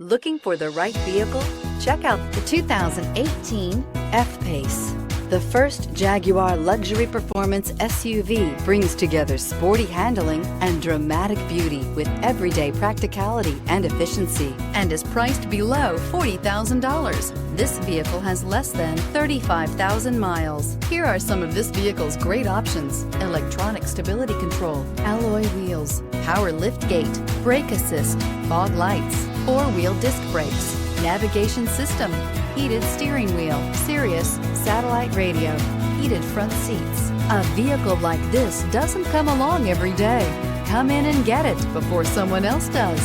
Looking for the right vehicle? Check out the 2018 F-Pace. The first Jaguar luxury performance SUV brings together sporty handling and dramatic beauty with everyday practicality and efficiency, and is priced below $40,000. This vehicle has less than 35,000 miles. Here are some of this vehicle's great options: electronic stability control, alloy wheels, power liftgate, brake assist, fog lights, four-wheel disc brakes, navigation system, heated steering wheel, Sirius satellite radio, heated front seats. A vehicle like this doesn't come along every day. Come in and get it before someone else does.